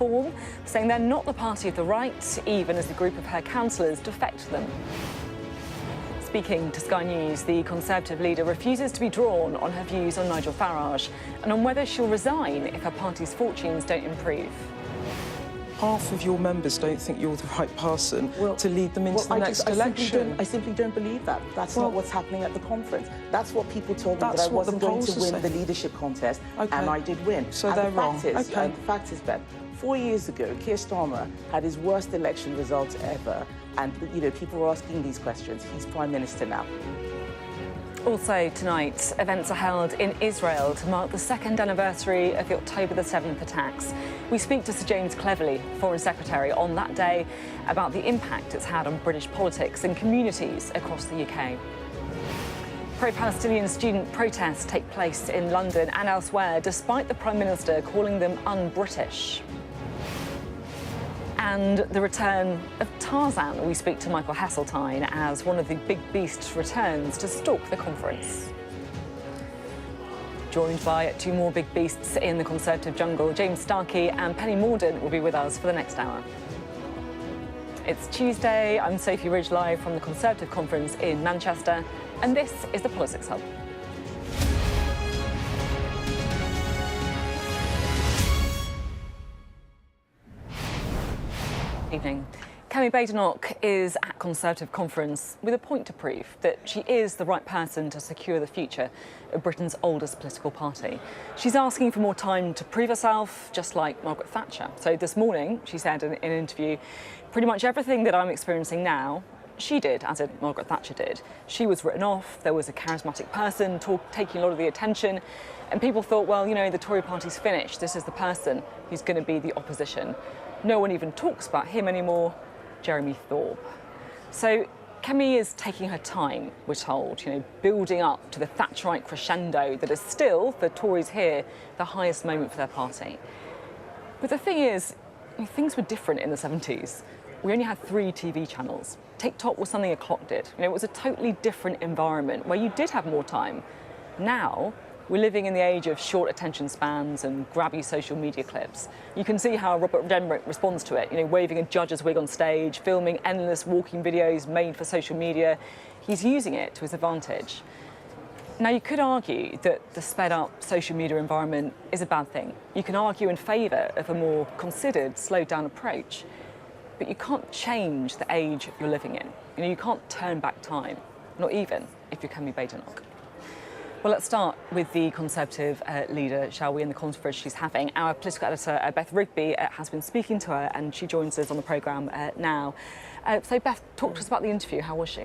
form, saying they're not the party of the right, even as a group of her councillors defect them. Speaking to Sky News, the Conservative leader refuses to be drawn on her views on Nigel Farage and on whether she'll resign if her party's fortunes don't improve. Half of your members don't think you're the right person to lead them into the next election. I simply don't believe that. That's not what's happening at the conference. That's what people told me, that I wasn't going to win the leadership contest, and I did win. So they're wrong. The fact is, Ben, 4 years ago, Keir Starmer had his worst election results ever, and people were asking these questions. He's Prime Minister now. Also tonight, events are held in Israel to mark the second anniversary of the October the 7th attacks. We speak to Sir James Cleverly, Foreign Secretary, on that day about the impact it's had on British politics and communities across the UK. Pro-Palestinian student protests take place in London and elsewhere, despite the Prime Minister calling them un-British. And the return of Tarzan. We speak to Michael Heseltine as one of the big beasts returns to stalk the conference. Joined by two more big beasts in the Conservative jungle, James Starkey and Penny Mordaunt will be with us for the next hour. It's Tuesday. I'm Sophy Ridge, live from the Conservative conference in Manchester, and this is the Politics Hub. Evening. Kemi Badenoch is at Conservative conference with a point to prove that she is the right person to secure the future of Britain's oldest political party. She's asking for more time to prove herself, just like Margaret Thatcher. So this morning, she said in an interview, pretty much everything that I'm experiencing now, she did, as Margaret Thatcher did. She was written off, there was a charismatic person taking a lot of the attention, and people thought, well, the Tory party's finished, this is the person who's going to be the opposition. No one even talks about him anymore, Jeremy Thorpe. So Kemi is taking her time, we're told, building up to the Thatcherite crescendo that is still, for Tories here, the highest moment for their party. But the thing is, things were different in the 70s. We only had 3 TV channels. TikTok was something a clock did. It was a totally different environment where you did have more time. Now, we're living in the age of short attention spans and grabby social media clips. You can see how Robert Jenrick responds to it, waving a judge's wig on stage, filming endless walking videos made for social media. He's using it to his advantage. Now, you could argue that the sped-up social media environment is a bad thing. You can argue in favour of a more considered, slowed-down approach. But you can't change the age you're living in. You can't turn back time, not even if you're Kemi Badenoch. Well, let's start with the Conservative leader, shall we, in the conference she's having. Our political editor, Beth Rigby, has been speaking to her, and she joins us on the programme now. So, Beth, talk to us about the interview. How was she?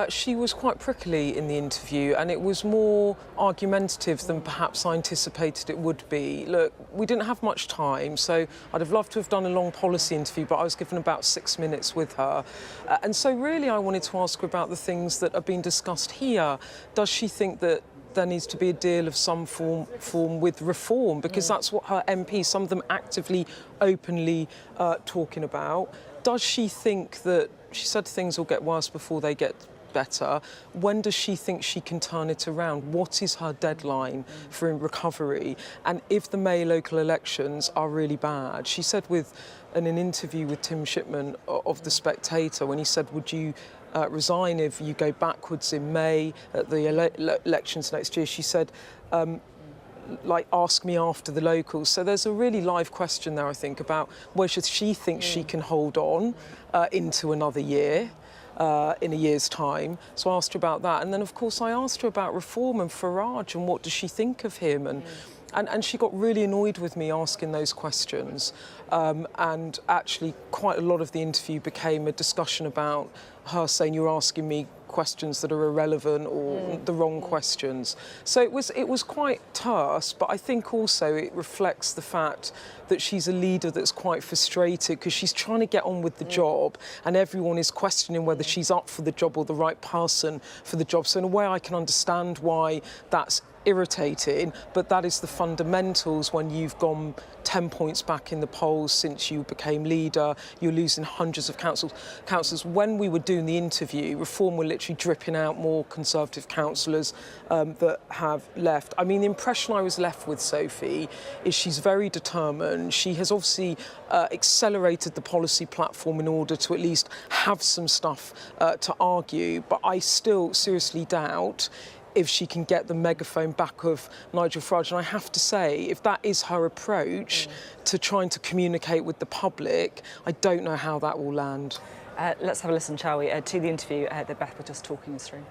She was quite prickly in the interview, and it was more argumentative than perhaps I anticipated it would be. Look, we didn't have much time, so I'd have loved to have done a long policy interview, but I was given about 6 minutes with her. And so really I wanted to ask her about the things that are being discussed here. Does she think that there needs to be a deal of some form with reform? Because that's what her MPs, some of them actively, openly talking about. Does she think that, she said things will get worse before they get better. When does she think she can turn it around? What is her deadline for recovery? And if the May local elections are really bad, she said in an interview with Tim Shipman of The Spectator, when he said, would you resign if you go backwards in May at the elections next year, she said, ask me after the locals. So there's a really live question there, I think, about whether she thinks she can hold on into another year. In a year's time. So I asked her about that. And then, of course, I asked her about reform and Farage and what does she think of him. And she got really annoyed with me asking those questions. And actually, quite a lot of the interview became a discussion about her saying, you're asking me questions that are irrelevant or the wrong questions. So it was quite terse, but I think also it reflects the fact that she's a leader that's quite frustrated because she's trying to get on with the job and everyone is questioning whether she's up for the job or the right person for the job. So in a way I can understand why that's irritating, but that is the fundamentals when you've gone 10 points back in the polls since you became leader. You're losing hundreds of councillors. When we were doing the interview, Reform were literally dripping out more Conservative councillors that have left. I mean, the impression I was left with, Sophie, is she's very determined. She has obviously accelerated the policy platform in order to at least have some stuff to argue, but I still seriously doubt if she can get the megaphone back of Nigel Farage. And I have to say, if that is her approach to trying to communicate with the public, I don't know how that will land. Let's have a listen, shall we, to the interview that Beth was just talking us through.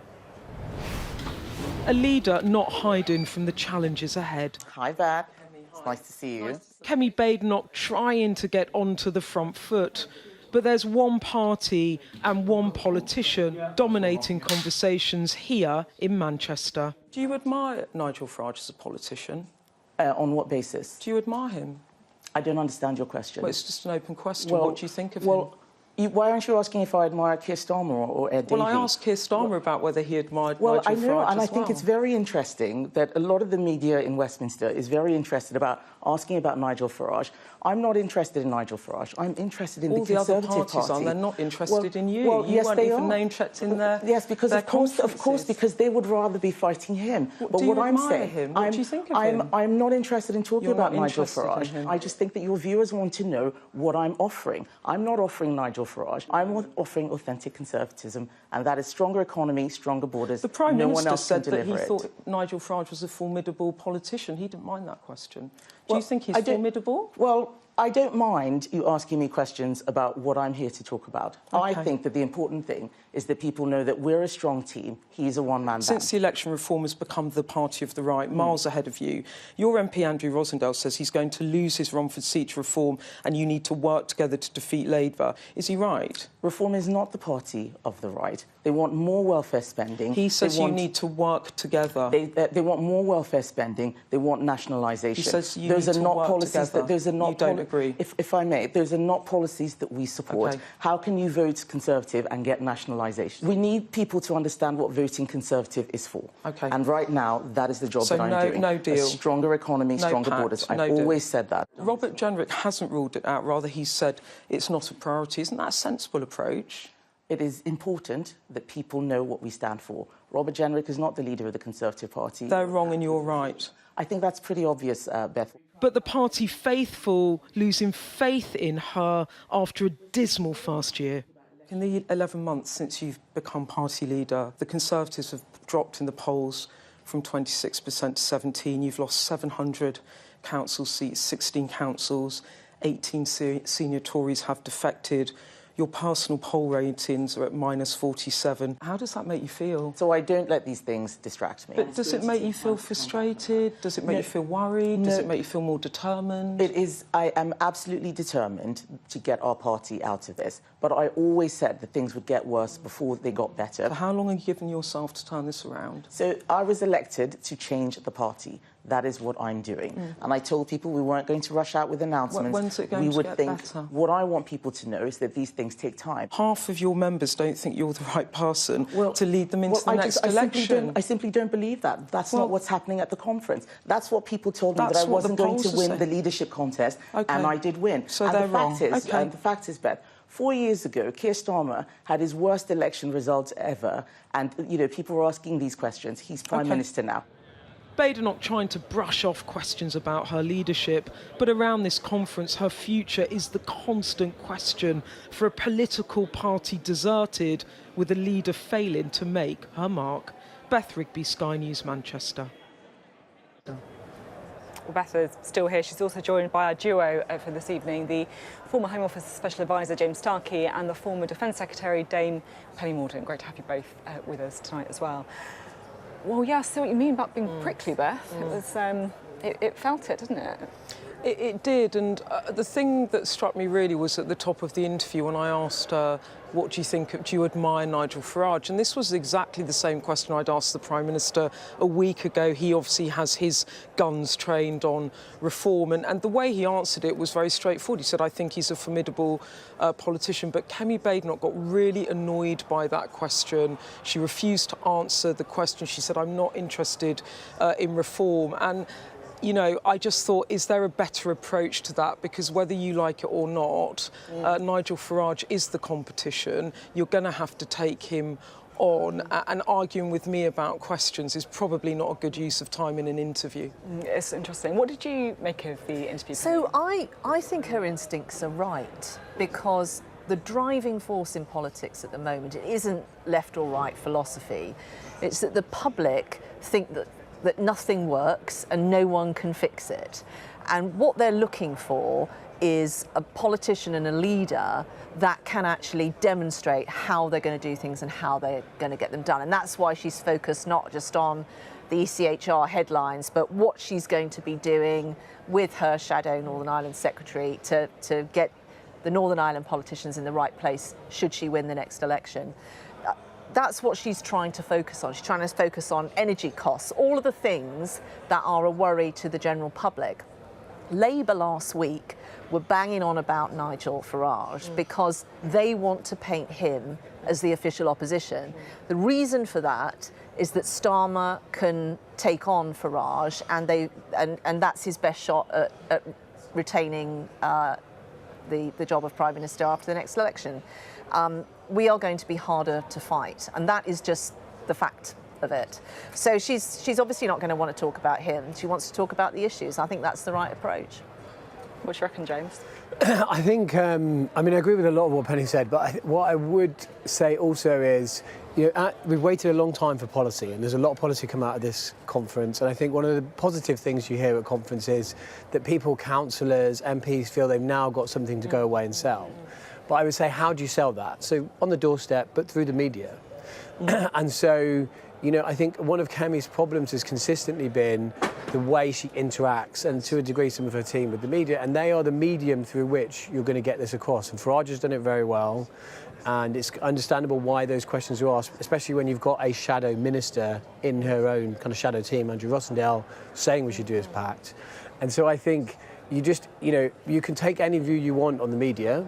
A leader not hiding from the challenges ahead. Hi, Beth. It's nice to see you. Kemi Badenoch trying to get onto the front foot. But there's one party and one politician dominating conversations here in Manchester. Do you admire Nigel Farage as a politician? On what basis? Do you admire him? I don't understand your question. Well, it's just an open question. What do you think of him? Why aren't you asking if I admire Keir Starmer or Ed Davey? Well, I asked Keir Starmer about whether he admired Nigel Farage as well. Well, I know, and I think well. it's very interesting that a lot of the media in Westminster is very interested about asking about Nigel Farage. I'm not interested in Nigel Farage. I'm interested in the Conservative Party. All the other parties are. They're not interested in you. Well, you yes, weren't they even are. name-checked in there. Yes, because of course, because they would rather be fighting him. But what I'm admire saying, him? What do you think of him? I'm not interested in talking You're about not Nigel interested Farage. in him. I just think that your viewers want to know what I'm offering. I'm not offering Nigel Farage. I'm offering authentic conservatism, and that is stronger economy, stronger borders. The Prime no Minister one else said can that he deliver thought it. Nigel Farage was a formidable politician. He didn't mind that question. Do you think he's formidable? Well, I don't mind you asking me questions about what I'm here to talk about. Okay. I think that the important thing is that people know that we're a strong team. He's a one-man band. Since the election, Reform has become the party of the right, miles ahead of you. Your MP, Andrew Rosendale, says he's going to lose his Romford seat to Reform and you need to work together to defeat Labour. Is he right? Reform is not the party of the right. They want more welfare spending. He says you need to work together. They want more welfare spending. They want nationalisation. He says you those need are to not work policies together. that those are not. You don't agree. If I may, those are not policies that we support. Okay. How can you vote Conservative and get nationalisation? We need people to understand what voting Conservative is for. Okay. And right now, that is the job that I'm doing. No deal. A stronger economy, stronger borders. I've always said that. Robert Jenrick hasn't ruled it out. Rather, he's said it's not a priority. Isn't that a sensible approach? It is important that people know what we stand for. Robert Jenrick is not the leader of the Conservative Party. They're wrong and you're right. I think that's pretty obvious, Beth. But the party faithful losing faith in her after a dismal first year. In the 11 months since you've become party leader, the Conservatives have dropped in the polls from 26% to 17%. You've lost 700 council seats, 16 councils, 18 senior Tories have defected. Your personal poll ratings are at -47. How does that make you feel? So I don't let these things distract me. But does it make you feel frustrated? Does it make you feel worried? Does it make you feel more determined? It is. I am absolutely determined to get our party out of this. But I always said that things would get worse before they got better. For how long have you given yourself to turn this around? So I was elected to change the party. That is what I'm doing. And I told people we weren't going to rush out with announcements. When's it going to get better? What I want people to know is that these things take time. Half of your members don't think you're the right person to lead them into the next election. I simply don't believe that. That's not what's happening at the conference. That's what people told me, that I wasn't going to win the leadership contest, and I did win. So and they're wrong. And the fact is, Beth, 4 years ago, Keir Starmer had his worst election results ever, and people were asking these questions. He's Prime Minister now. Badenoch trying to brush off questions about her leadership, but around this conference, her future is the constant question for a political party deserted with a leader failing to make her mark. Beth Rigby, Sky News, Manchester. Well, Beth is still here. She's also joined by our duo for this evening, the former Home Office Special Advisor James Starkey and the former Defence Secretary Dame Penny Mordaunt. Great to have you both with us tonight as well. Well, yeah, I see what you mean about being prickly, Beth. It was, it felt it, didn't it? It did, and the thing that struck me really was at the top of the interview when I asked her, what do you think, do you admire Nigel Farage? And this was exactly the same question I'd asked the Prime Minister a week ago. He obviously has his guns trained on reform, and the way he answered it was very straightforward. He said, I think he's a formidable politician, but Kemi Badenoch got really annoyed by that question. She refused to answer the question. She said, I'm not interested in reform. And you know, I just thought, is there a better approach to that? Because whether you like it or not, Nigel Farage is the competition. You're going to have to take him on, and arguing with me about questions is probably not a good use of time in an interview. It's interesting. What did you make of the interview? So I think her instincts are right, because the driving force in politics at the moment, it isn't left or right philosophy. It's that the public think that nothing works and no one can fix it. And what they're looking for is a politician and a leader that can actually demonstrate how they're going to do things and how they're going to get them done. And that's why she's focused not just on the ECHR headlines, but what she's going to be doing with her shadow Northern Ireland secretary to get the Northern Ireland politicians in the right place should she win the next election. That's what she's trying to focus on. She's trying to focus on energy costs, all of the things that are a worry to the general public. Labour last week were banging on about Nigel Farage because they want to paint him as the official opposition. The reason for that is that Starmer can take on Farage, and that's his best shot at retaining the job of Prime Minister after the next election. We are going to be harder to fight, and that is just the fact of it. So she's obviously not going to want to talk about him. She wants to talk about the issues. I think that's the right approach. What do you reckon, James? I think, I mean, I agree with a lot of what Penny said, but what I would say also is, you know, we've waited a long time for policy, and there's a lot of policy come out of this conference. And I think one of the positive things you hear at conference is that people, councillors, MPs feel they've now got something to go away and sell. But I would say, how do you sell that? So on the doorstep, but through the media. And so, you know, I think one of Kemi's problems has consistently been the way she interacts, and to a degree some of her team, with the media, and they are the medium through which you're going to get this across. And Farage has done it very well, and it's understandable why those questions are asked, especially when you've got a shadow minister in her own kind of shadow team, Andrew Rossendale, saying we should do as pact. And so I think you just, you know, you can take any view you want on the media,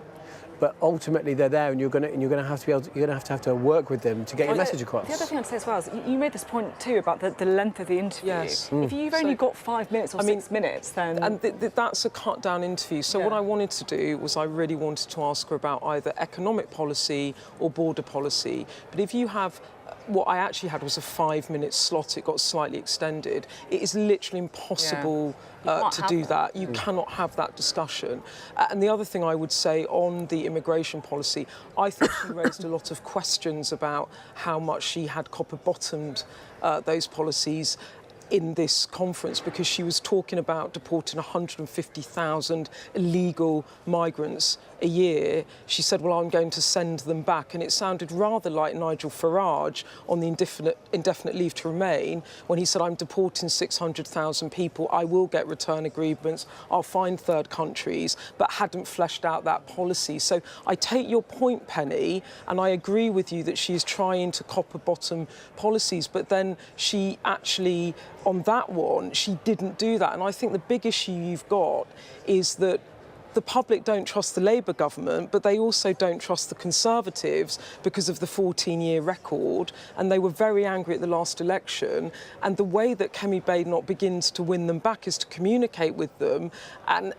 but ultimately they're there, and you're going to have to be able to, you're going to have to work with them to get your message across. The other thing I'd say as well is you made this point too about the length of the interview. Yes. If you've only got 5 minutes or 6 minutes, then... And that's a cut-down interview. So what I wanted to do was I really wanted to ask her about either economic policy or border policy. But if you have... What I actually had was a 5-minute slot. It got slightly extended. It is literally impossible to do that. You cannot have that discussion. And the other thing I would say on the immigration policy, I think she raised a lot of questions about how much she had copper-bottomed those policies in this conference, because she was talking about deporting 150,000 illegal migrants a year. She said, well, I'm going to send them back. And it sounded rather like Nigel Farage on the indefinite leave to remain, when he said, I'm deporting 600,000 people, I will get return agreements, I'll find third countries, but hadn't fleshed out that policy. So I take your point, Penny, and I agree with you that she is trying to copper-bottom policies, but then she actually, on that one, she didn't do that. And I think the big issue you've got is that the public don't trust the Labour government, but they also don't trust the Conservatives because of the 14-year record, and they were very angry at the last election. And the way that Kemi Badenoch begins to win them back is to communicate with them and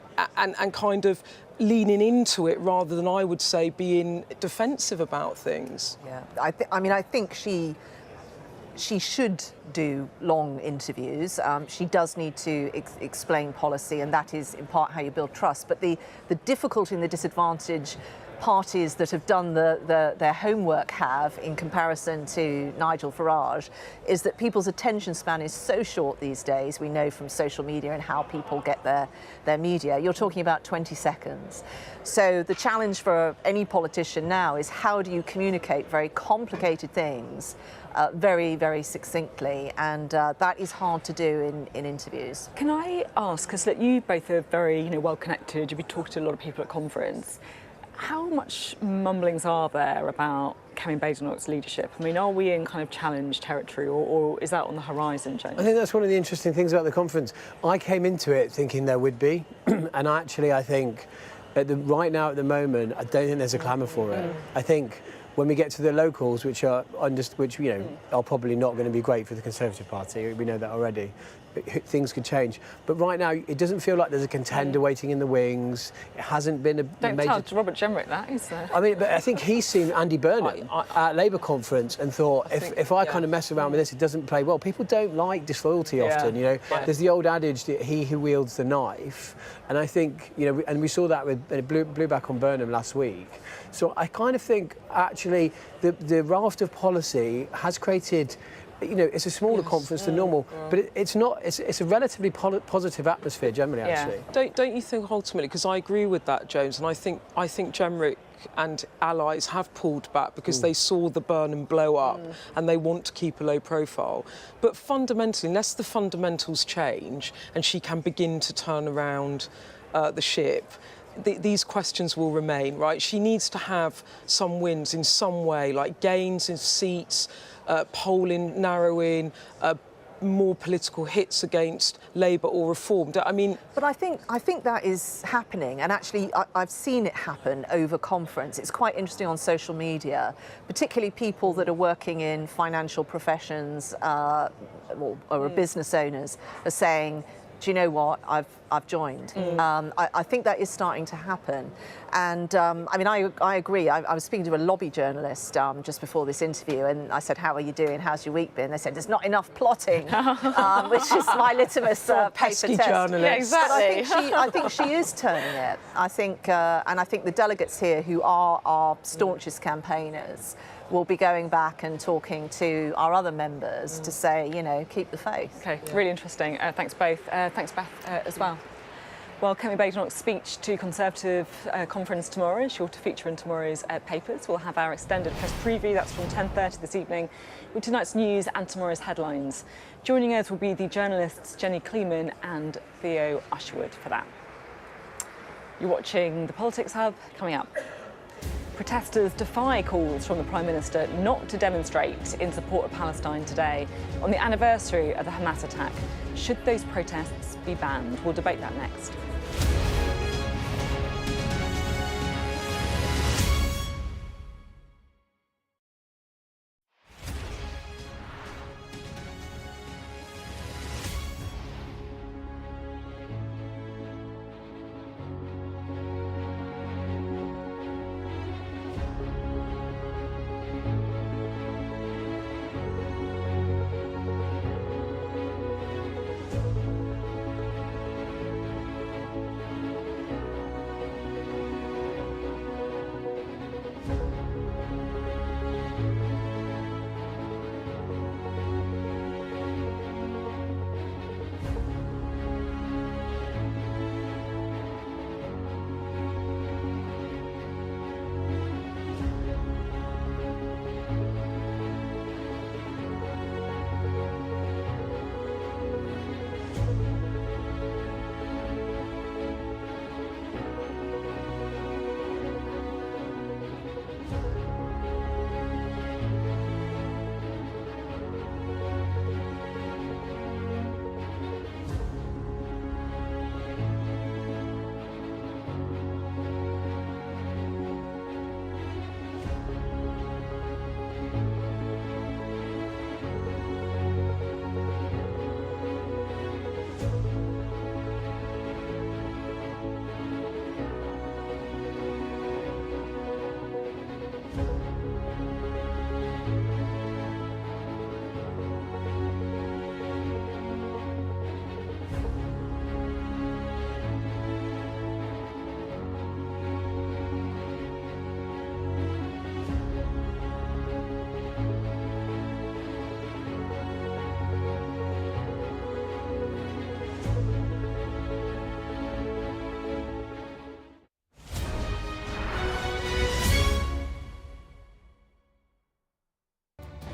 kind of leaning into it rather than, I would say, being defensive about things. Yeah, I think she should do long interviews. She does need to explain policy, and that is in part how you build trust. But the difficulty and the disadvantage parties that have done their homework have in comparison to Nigel Farage is that people's attention span is so short these days. We know from social media and how people get their media. You're talking about 20 seconds. So the challenge for any politician now is, how do you communicate very complicated things very, very succinctly, and that is hard to do in interviews. Can I ask, because you both are very well connected, you've been talking to a lot of people at conference, how much mumblings are there about Kemi Badenoch's leadership? I mean, are we in kind of challenge territory, or is that on the horizon, James? I think that's one of the interesting things about the conference. I came into it thinking there would be, and actually I think right now at the moment, I don't think there's a clamour for it. I think when we get to the locals, which are probably not going to be great for the Conservative Party, we know that already, things could change. But right now, it doesn't feel like there's a contender waiting in the wings. It hasn't been a Don't major... tell Robert Jenrick that, is there? I mean, but I think he's seen Andy Burnham at Labour conference and thought, if I kind of mess around with this, it doesn't play well. People don't like disloyalty often, you know. There's the old adage that he who wields the knife, and I think, you know, and we saw that with blew back on Burnham last week. So I kind of think actually the raft of policy has created, you know, it's a smaller conference than normal, but it's not. It's a relatively positive atmosphere generally. Actually, don't you think ultimately? Because I agree with that, James, and I think Jenrick and allies have pulled back because they saw the Burnham blow up and they want to keep a low profile. But fundamentally, unless the fundamentals change and she can begin to turn around the ship, these questions will remain, right? She needs to have some wins in some way, like gains in seats, polling narrowing, more political hits against Labour or Reform. I mean... But I think that is happening, and actually I've seen it happen over conference. It's quite interesting on social media, particularly people that are working in financial professions or are business owners are saying, do you know what, I've joined. I think that is starting to happen. And I mean, I agree. I was speaking to a lobby journalist just before this interview, and I said, how are you doing? How's your week been? They said, there's not enough plotting, which is my litmus paper pesky test. journalist. Yeah, exactly. But I think she is turning it. I think, and I think the delegates here who are our staunchest campaigners will be going back and talking to our other members to say, you know, keep the faith. Okay, really interesting. Thanks both. Thanks Beth as well. Well, Kemi Badenoch's speech to Conservative conference tomorrow is sure to feature in tomorrow's papers. We'll have our extended press preview, that's from 10:30 this evening, with tonight's news and tomorrow's headlines. Joining us will be the journalists Jenny Kleeman and Theo Usherwood for that. You're watching The Politics Hub. Coming up, protesters defy calls from the Prime Minister not to demonstrate in support of Palestine today on the anniversary of the Hamas attack. Should those protests be banned? We'll debate that next.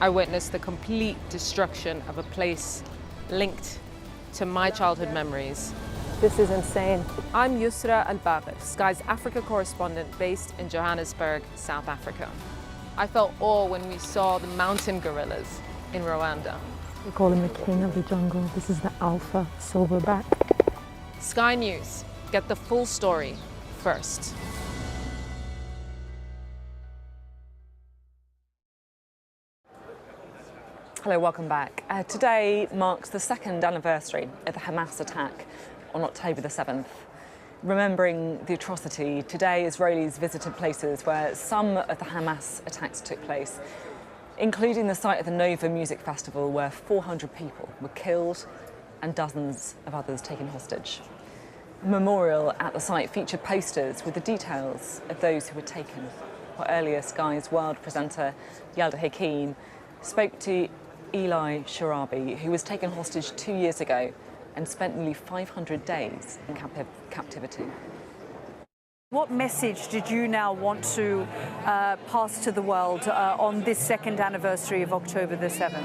I witnessed the complete destruction of a place linked to my childhood memories. This is insane. I'm Yusra Al-Bagher, Sky's Africa correspondent based in Johannesburg, South Africa. I felt awe when we saw the mountain gorillas in Rwanda. We call him the king of the jungle. This is the alpha silverback. Sky News, get the full story first. Hello, welcome back. Today marks the second anniversary of the Hamas attack on October the 7th. Remembering the atrocity, today Israelis visited places where some of the Hamas attacks took place, including the site of the Nova Music Festival where 400 people were killed and dozens of others taken hostage. The memorial at the site featured posters with the details of those who were taken. While earlier Sky's World presenter Yalda Hakim spoke to Eli Sharabi, who was taken hostage 2 years ago and spent nearly 500 days in captivity. What message did you now want to pass to the world on this second anniversary of October the 7th?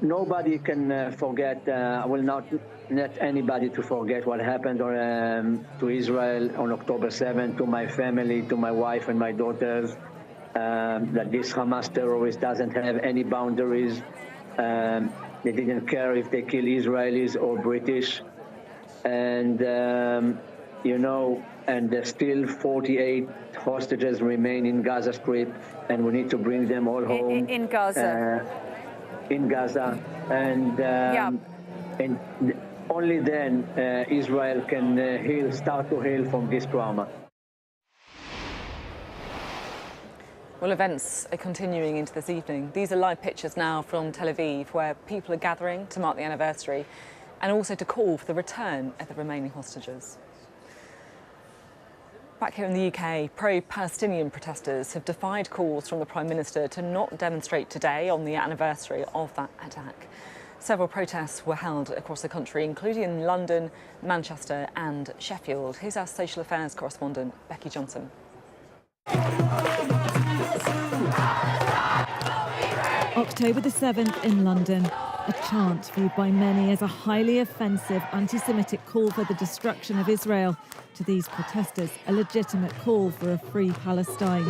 Nobody can forget, I will not let anybody to forget what happened to Israel on October 7th, to my family, to my wife and my daughters. That this Hamas terrorist doesn't have any boundaries. They didn't care if they kill Israelis or British. And, and there's still 48 hostages remain in Gaza Strip, and we need to bring them all home. In Gaza. In Gaza. And, and only then Israel can start to heal from this trauma. Well, events are continuing into this evening. These are live pictures now from Tel Aviv, where people are gathering to mark the anniversary and also to call for the return of the remaining hostages. Back here in the UK, pro-Palestinian protesters have defied calls from the Prime Minister to not demonstrate today on the anniversary of that attack. Several protests were held across the country, including in London, Manchester and Sheffield. Here's our social affairs correspondent, Becky Johnson. October the 7th in London, a chant viewed by many as a highly offensive anti-Semitic call for the destruction of Israel. To these protesters, a legitimate call for a free Palestine.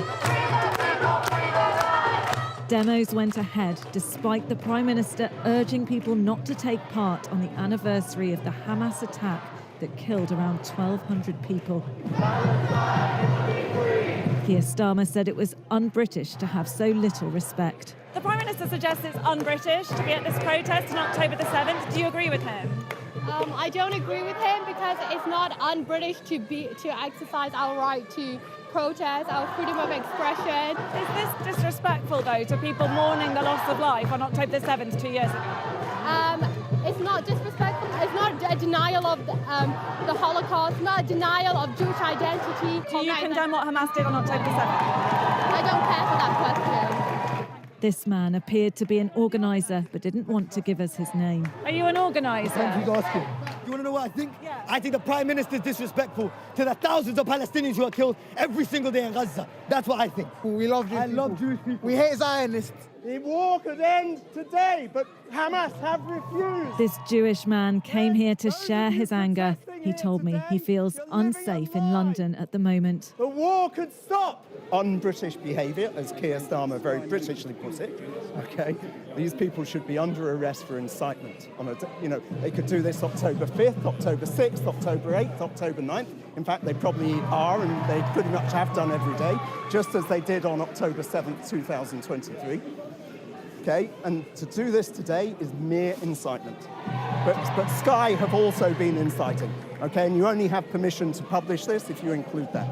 Demos went ahead despite the Prime Minister urging people not to take part on the anniversary of the Hamas attack that killed around 1,200 people. Keir Starmer said it was un-British to have so little respect. The Prime Minister suggests it's un-British to be at this protest on October the 7th. Do you agree with him? I don't agree with him because it's not un-British to exercise our right to protest, our freedom of expression. Is this disrespectful, though, to people mourning the loss of life on October the 7th 2 years ago? It's not disrespectful. It's not a denial of the Holocaust, not a denial of Jewish identity. Do you condemn what Hamas did on October the 7th? I don't care for that question. This man appeared to be an organiser, but didn't want to give us his name. Are you an organiser? Thank you for asking. You want to know what I think? Yeah. I think the Prime Minister is disrespectful to the thousands of Palestinians who are killed every single day in Gaza. That's what I think. We love Jewish people. I love Jewish people. We hate Zionists. The war could end today, but Hamas have refused. This Jewish man came here to share his anger. He told me he feels unsafe in London at the moment. The war could stop. Un-British behaviour, as Keir Starmer very Britishly put it. Okay, these people should be under arrest for incitement. They could do this October 5th, October 6th, October 8th, October 9th. In fact, they probably are, and they pretty much have done every day, just as they did on October 7th, 2023. Okay, and to do this today is mere incitement. But Sky have also been inciting, okay, and you only have permission to publish this if you include that.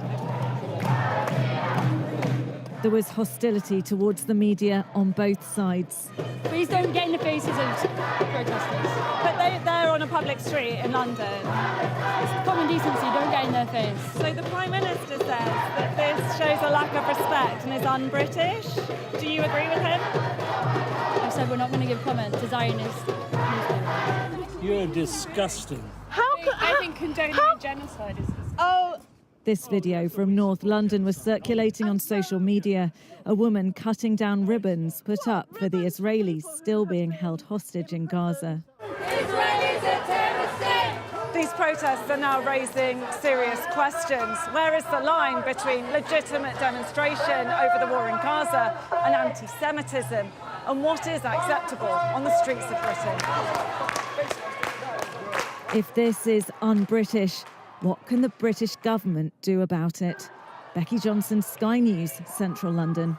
There was hostility towards the media on both sides. Please don't get in the faces of protesters. But they're on a public street in London. It's common decency, don't get in their face. So the Prime Minister says that this shows a lack of respect and is un-British. Do you agree with him? I've said we're not going to give comment to Zionists. You're disgusting. I think condoning genocide is disgusting. Oh. This video from North London was circulating on social media. A woman cutting down ribbons put up for the Israelis still being held hostage in Gaza. These protests are now raising serious questions. Where is the line between legitimate demonstration over the war in Gaza and anti-Semitism? And what is acceptable on the streets of Britain? If this is un-British, what can the British government do about it? Becky Johnson, Sky News, Central London.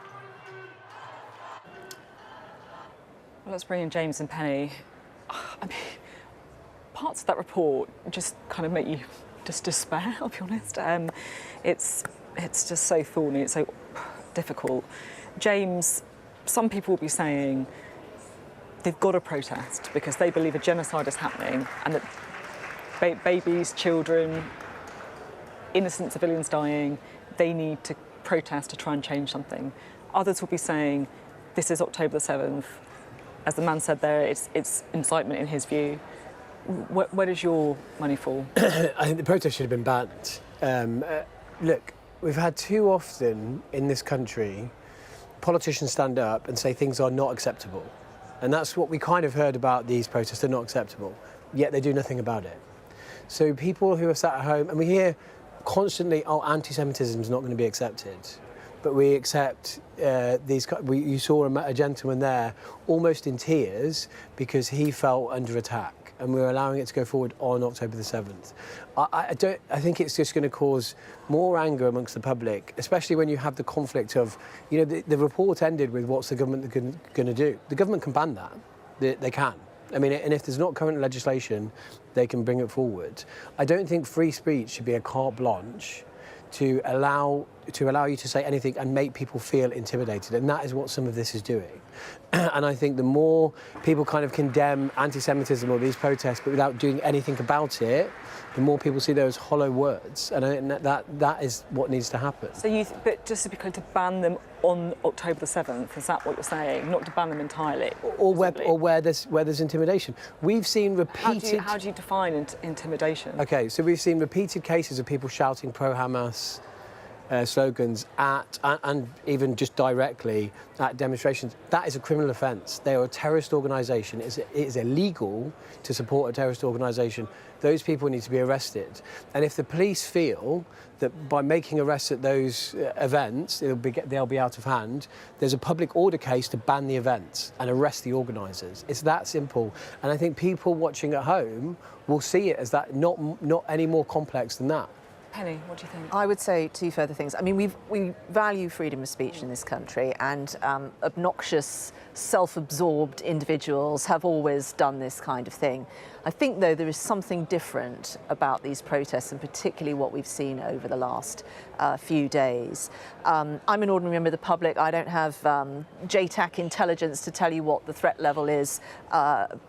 Well, let's bring in James and Penny. I mean, parts of that report just kind of make you just despair, I'll be honest. It's just so thorny, it's so difficult. James, some people will be saying they've got to protest because they believe a genocide is happening and that babies, children, innocent civilians dying, they need to protest to try and change something. Others will be saying this is October the 7th. As the man said there, it's incitement in his view. Where does your money fall? I think the protest should have been banned. Look, we've had too often in this country politicians stand up and say things are not acceptable. And that's what we kind of heard about these protests, they're not acceptable, yet they do nothing about it. So people who are sat at home, and we hear constantly, oh, anti-Semitism is not going to be accepted. But we accept you saw a gentleman there almost in tears because he felt under attack, and we're allowing it to go forward on October the 7th. I think it's just going to cause more anger amongst the public, especially when you have the conflict of, you know, the report ended with what's the government going to do. The government can ban that. They can. I mean, and if there's not current legislation, they can bring it forward. I don't think free speech should be a carte blanche to allow you to say anything and make people feel intimidated, and that is what some of this is doing. And I think the more people kind of condemn anti-Semitism or these protests but without doing anything about it, the more people see those hollow words, and I think that is what needs to happen. So but just to be clear, to ban them on October the 7th, is that what you're saying? Not to ban them entirely? Or where there's intimidation. We've seen repeated... How do you define intimidation? OK, so we've seen repeated cases of people shouting pro-Hamas slogans and even just directly at demonstrations. That is a criminal offence. They are a terrorist organisation. It is illegal to support a terrorist organisation. Those people need to be arrested. And if the police feel that by making arrests at those events, they'll be out of hand, there's a public order case to ban the events and arrest the organisers. It's that simple. And I think people watching at home will see it as that, not any more complex than that. Penny, what do you think? I would say two further things. I mean, we value freedom of speech in this country, and obnoxious, self-absorbed individuals have always done this kind of thing. I think, though, there is something different about these protests, and particularly what we've seen over the last few days. I'm an ordinary member of the public. I don't have JTAC intelligence to tell you what the threat level is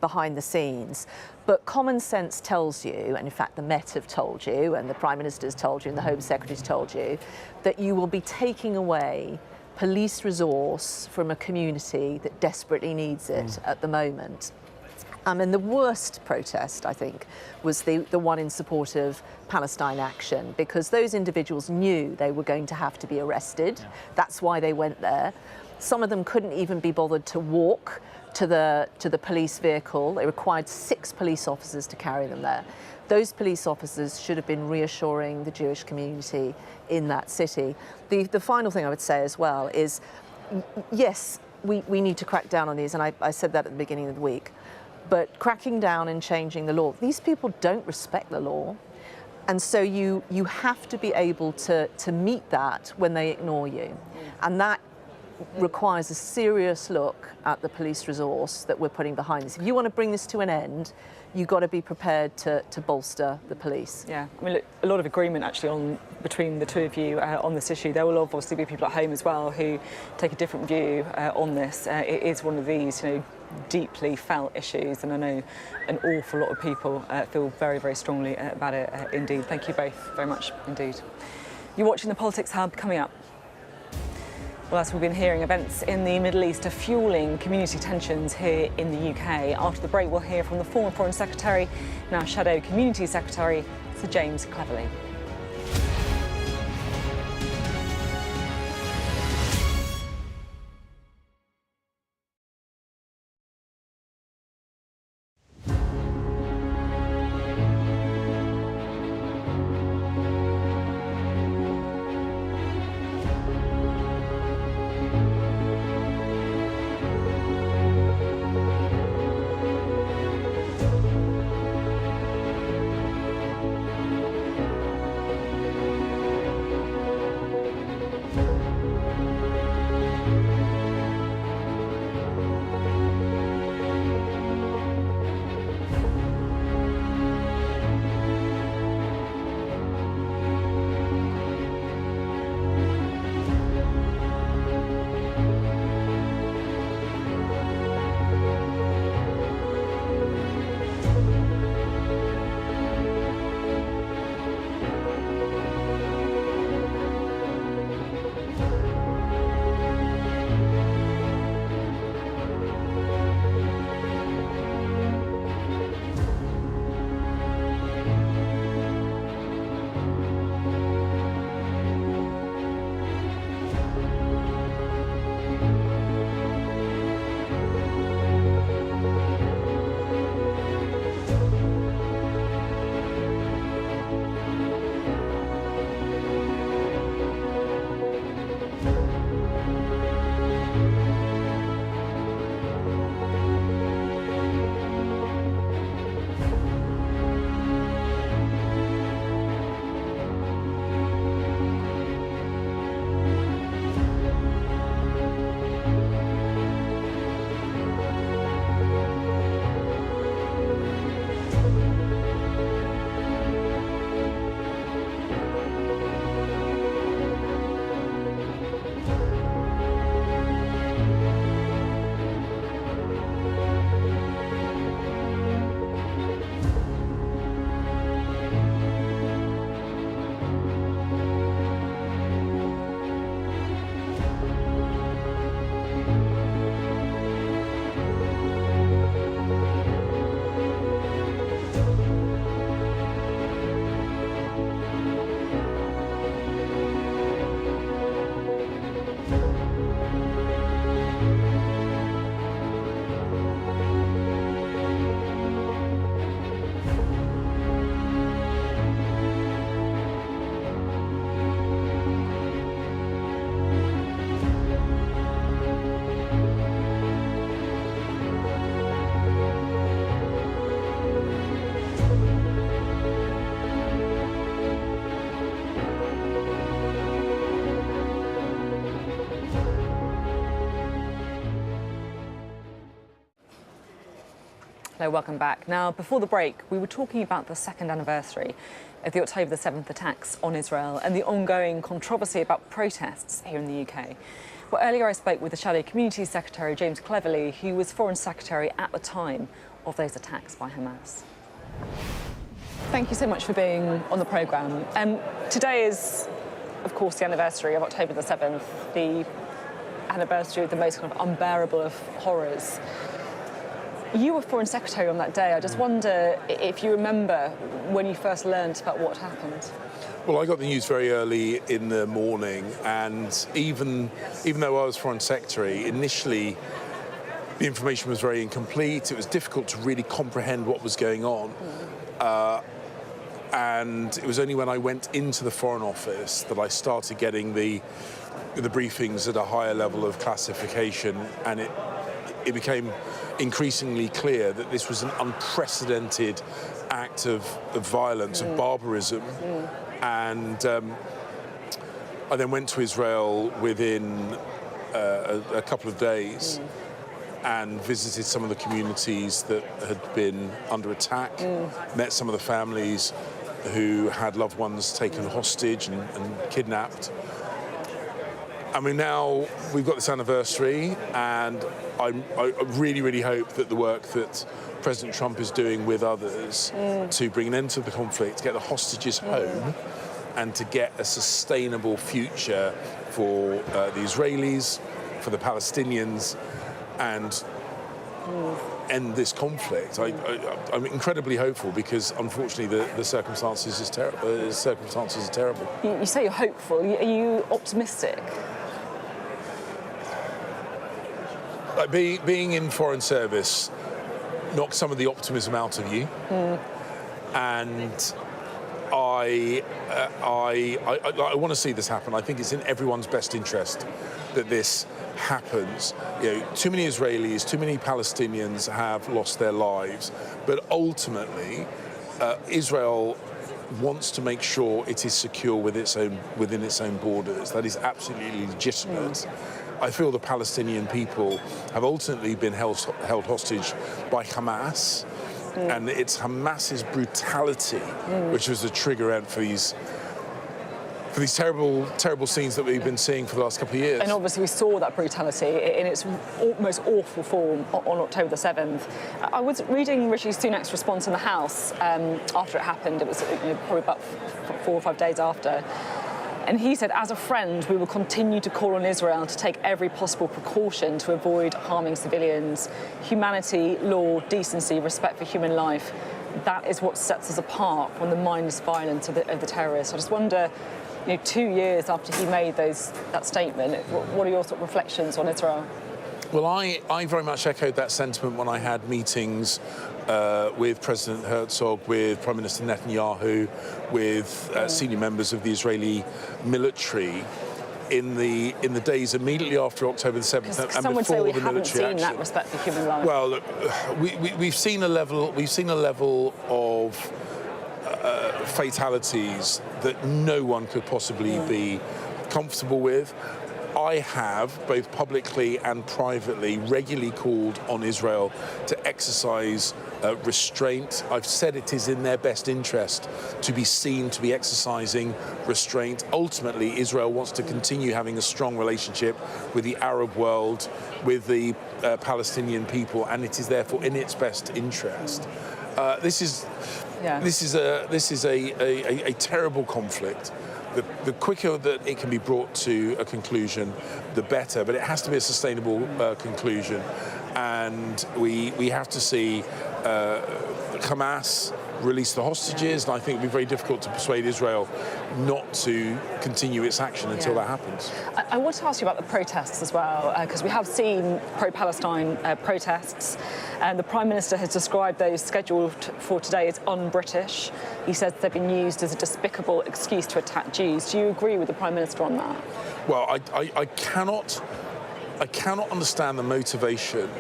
behind the scenes. But common sense tells you, and in fact the Met have told you, and the Prime Minister's told you, and the Home Secretary's told you, that you will be taking away police resource from a community that desperately needs it at the moment. And the worst protest, I think, was the one in support of Palestine Action, because those individuals knew they were going to have to be arrested. Yeah. That's why they went there. Some of them couldn't even be bothered to walk to the police vehicle. They required 6 police officers to carry them there. Those police officers should have been reassuring the Jewish community in that city. The final thing I would say as well is, yes, we need to crack down on these, and I said that at the beginning of the week, but cracking down and changing the law, these people don't respect the law. And so you have to be able to meet that when they ignore you. And that requires a serious look at the police resource that we're putting behind this. If you want to bring this to an end, you've got to be prepared to bolster the police. Yeah, I mean, look, a lot of agreement actually between the two of you on this issue. There will obviously be people at home as well who take a different view on this. It is one of these, deeply felt issues, and I know an awful lot of people feel very, very strongly about it indeed. Thank you both very much indeed. You're watching the Politics Hub. Coming up, well, as we've been hearing, events in the Middle East are fueling community tensions here in the UK. After the break, we'll hear from the former Foreign Secretary, now Shadow Community Secretary, Sir James Cleverly. Hello, welcome back. Now, before the break, we were talking about the second anniversary of the October the 7th attacks on Israel and the ongoing controversy about protests here in the UK. Well, earlier I spoke with the Shadow Communities Secretary, James Cleverly, who was Foreign Secretary at the time of those attacks by Hamas. Thank you so much for being on the programme. Today is, of course, the anniversary of October the 7th, the anniversary of the most kind of unbearable of horrors. You were Foreign Secretary on that day. I just wonder if you remember when you first learned about what happened. Well, I got the news very early in the morning, and even though I was Foreign Secretary, initially the information was very incomplete. It was difficult to really comprehend what was going on. And it was only when I went into the Foreign Office that I started getting the briefings at a higher level of classification, and it became increasingly clear that this was an unprecedented act of violence, of barbarism. And I then went to Israel within a couple of days and visited some of the communities that had been under attack, met some of the families who had loved ones taken hostage and kidnapped. I mean, now we've got this anniversary, and I really, really hope that the work that President Trump is doing with others to bring an end to the conflict, to get the hostages home, and to get a sustainable future for the Israelis, for the Palestinians, and end this conflict. I'm incredibly hopeful because, unfortunately, the circumstances are terrible. You say you're hopeful. Are you optimistic? Like being in foreign service knocks some of the optimism out of you, and I want to see this happen. I think it's in everyone's best interest that this happens. You know, too many Israelis, too many Palestinians have lost their lives, but ultimately, Israel wants to make sure it is secure within its own borders. That is absolutely legitimate. I feel the Palestinian people have ultimately been held hostage by Hamas, and it's Hamas's brutality which was the trigger event for these terrible scenes that we've been seeing for the last couple of years. And obviously we saw that brutality in its most awful form on October the 7th. I was reading Rishi Sunak's response in the House after it happened. It was probably about 4 or 5 days after. And he said, as a friend, we will continue to call on Israel to take every possible precaution to avoid harming civilians. Humanity, law, decency, respect for human life, that is what sets us apart from the mindless violence of the terrorists. I just wonder, 2 years after he made that statement, what are your sort of reflections on Israel? Well, I very much echoed that sentiment when I had meetings with President Herzog, with Prime Minister Netanyahu, with senior members of the Israeli military in the days immediately after October the 7th and some would say before we the haven't military seen action. that respect for human life. Well, look, we've seen a level of fatalities that no one could possibly be comfortable with. I have, both publicly and privately, regularly called on Israel to exercise restraint. I've said it is in their best interest to be seen to be exercising restraint. Ultimately, Israel wants to continue having a strong relationship with the Arab world, with the Palestinian people, and it is therefore in its best interest. This is a terrible conflict. The quicker that it can be brought to a conclusion, the better. But it has to be a sustainable conclusion, and we have to see Hamas release the hostages, and I think it will be very difficult to persuade Israel not to continue its action until that happens. I want to ask you about the protests as well, because we have seen pro-Palestine protests, and the Prime Minister has described those scheduled for today as un-British. He says they've been used as a despicable excuse to attack Jews. Do you agree with the Prime Minister on that? Well, I cannot understand the motivation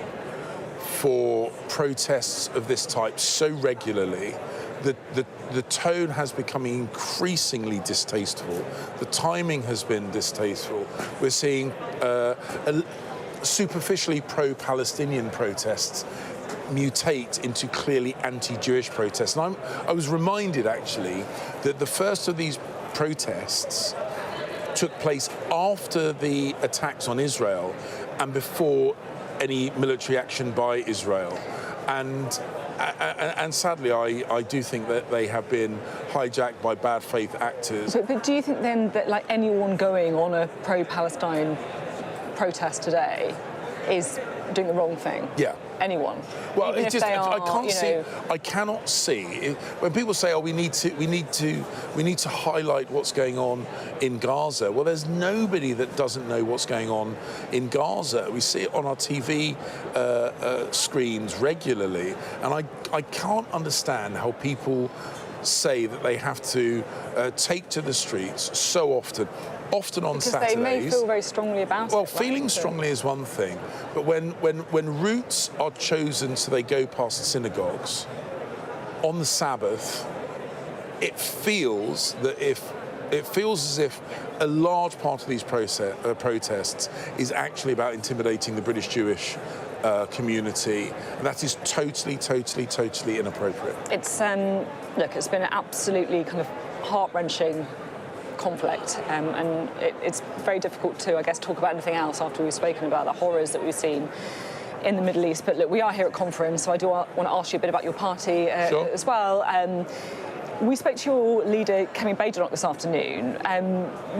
for protests of this type so regularly. The tone has become increasingly distasteful. The timing has been distasteful. We're seeing superficially pro-Palestinian protests mutate into clearly anti-Jewish protests. And I was reminded, actually, that the first of these protests took place after the attacks on Israel and before any military action by Israel. And sadly, I do think that they have been hijacked by bad faith actors. But do you think then that like anyone going on a pro-Palestine protest today is doing the wrong thing? Yeah. Anyone? Well, Even it's if just they are, I can't you see. know... I cannot see when people say, "Oh, we need to highlight what's going on in Gaza." Well, there's nobody that doesn't know what's going on in Gaza. We see it on our TV screens regularly, and I can't understand how people say that they have to take to the streets so often on because Saturdays. They may feel very strongly about well, it. Well, feeling right? strongly is one thing, but when routes are chosen so they go past synagogues on the Sabbath, it feels as if a large part of these protests is actually about intimidating the British Jewish community, and that is totally inappropriate. It's look, it's been an absolutely kind of heart-wrenching conflict, and it's very difficult to, I guess, talk about anything else after we've spoken about the horrors that we've seen in the Middle East. But look, we are here at conference, so I do want to ask you a bit about your party Sure. as well. We spoke to your leader, Kemi Badenoch, this afternoon.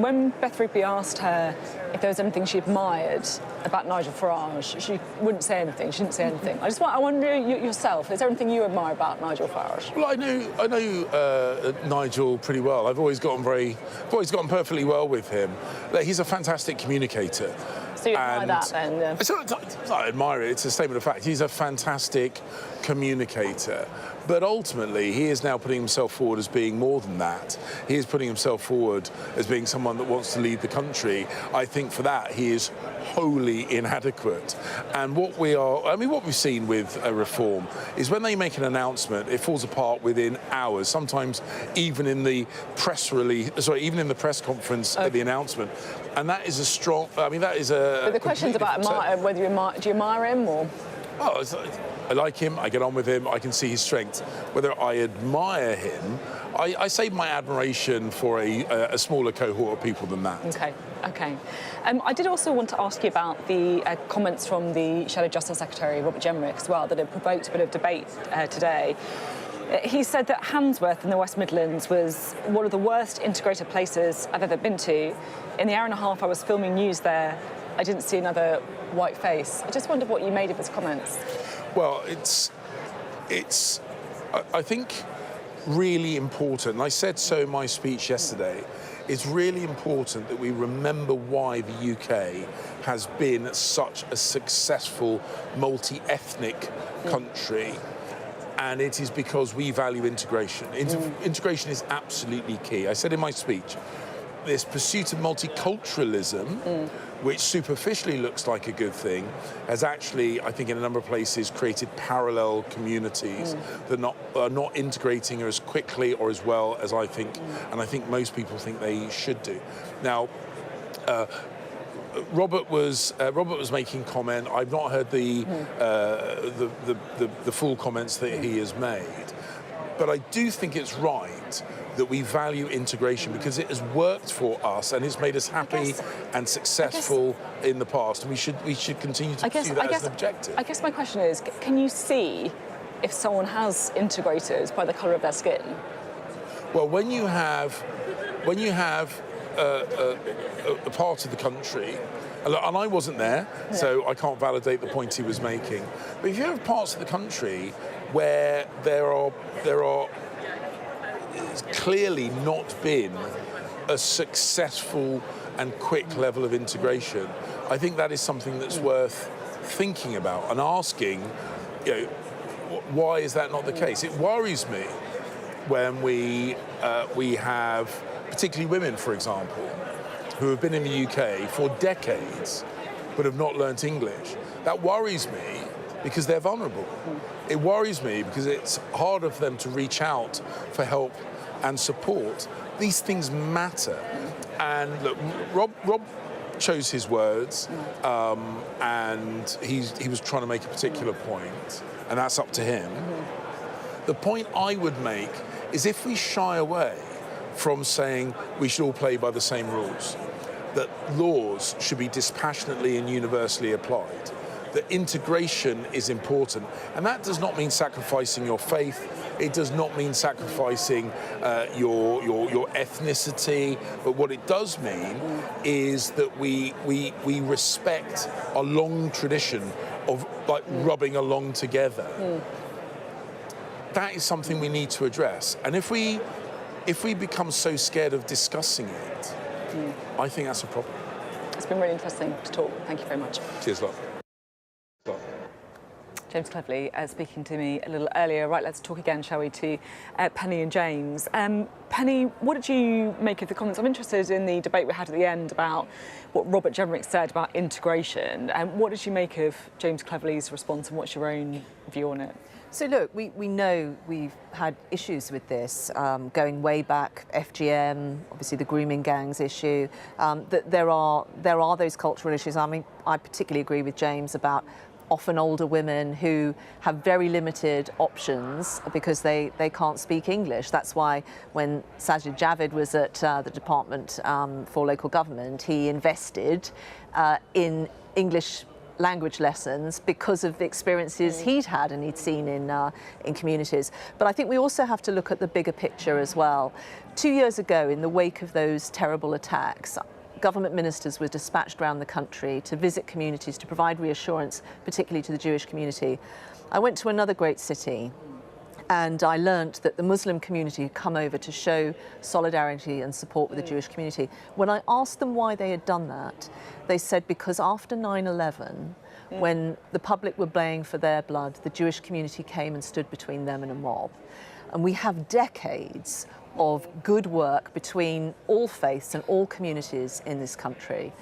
When Beth Rigby asked her if there was anything she admired about Nigel Farage, she wouldn't say anything. She didn't say anything. I wonder yourself, is there anything you admire about Nigel Farage? Well, I know Nigel pretty well. I've always gotten perfectly well with him. He's a fantastic communicator. So you admire that then? Yeah. I admire it. It's a statement of fact. He's a fantastic communicator. But ultimately, he is now putting himself forward as being more than that. He is putting himself forward as being someone that wants to lead the country. I think for that, he is wholly inadequate. And what we've seen with a reform is when they make an announcement, it falls apart within hours, sometimes even in the press conference at the announcement. And that is a strong, But the question's about whether do you admire him or... Oh, I like him, I get on with him, I can see his strength. Whether I admire him, I save my admiration for a smaller cohort of people than that. Okay. I did also want to ask you about the comments from the Shadow Justice Secretary, Robert Jenrick, as well, that have provoked a bit of debate today. He said that Handsworth in the West Midlands was one of the worst integrated places I've ever been to. In the hour and a half I was filming news there, I didn't see another white face. I just wondered what you made of his comments. Well, it's I think, really important, and I said so in my speech yesterday, it's really important that we remember why the UK has been such a successful multi-ethnic country. And it is because we value integration. Integration is absolutely key. I said in my speech, this pursuit of multiculturalism, which superficially looks like a good thing, has actually, I think, in a number of places created parallel communities that are not integrating as quickly or as well as I think, and I think most people think they should do. Now, Robert was making comment. I've not heard the full comments that he has made, but I do think it's right that we value integration because it has worked for us and it's made us happy and successful in the past, and we should continue to pursue that as an objective. I guess my question is, can you see if someone has integrated by the colour of their skin? Well, when you have a part of the country, and I wasn't there, so I can't validate the point he was making, but if you have parts of the country where there are clearly not been a successful and quick level of integration, I think that is something that's worth thinking about and asking, why is that not the case? It worries me when we have, particularly women, for example, who have been in the UK for decades but have not learnt English. That worries me because they're vulnerable. It worries me because it's harder for them to reach out for help and support. These things matter. And look, chose his words, and he was trying to make a particular point, and that's up to him. The point I would make is if we shy away from saying we should all play by the same rules, that laws should be dispassionately and universally applied, that integration is important, and that does not mean sacrificing your faith. It does not mean sacrificing your ethnicity, but what it does mean is that we respect a long tradition of like rubbing along together. That is something we need to address, and if we become so scared of discussing it, I think that's a problem. It's been really interesting to talk. Thank you very much. Cheers, love. James Cleverly speaking to me a little earlier. Right, let's talk again, shall we, to Penny and James. Penny, what did you make of the comments? I'm interested in the debate we had at the end about what Robert Jenrick said about integration. What did you make of James Cleverly's response, and what's your own view on it? So look, we know we've had issues with this, going way back, FGM, obviously the grooming gangs issue, that there are those cultural issues. I mean, I particularly agree with James about often older women who have very limited options because they can't speak English. That's why when Sajid Javid was at the Department for Local Government, he invested in English language lessons because of the experiences he'd had and he'd seen in communities. But I think we also have to look at the bigger picture as well. 2 years ago, in the wake of those terrible attacks, government ministers were dispatched around the country to visit communities, to provide reassurance, particularly to the Jewish community. I went to another great city and I learnt that the Muslim community had come over to show solidarity and support with the Jewish community. When I asked them why they had done that, they said because after 9/11, when the public were baying for their blood, the Jewish community came and stood between them and a mob. And we have decades of good work between all faiths and all communities in this country.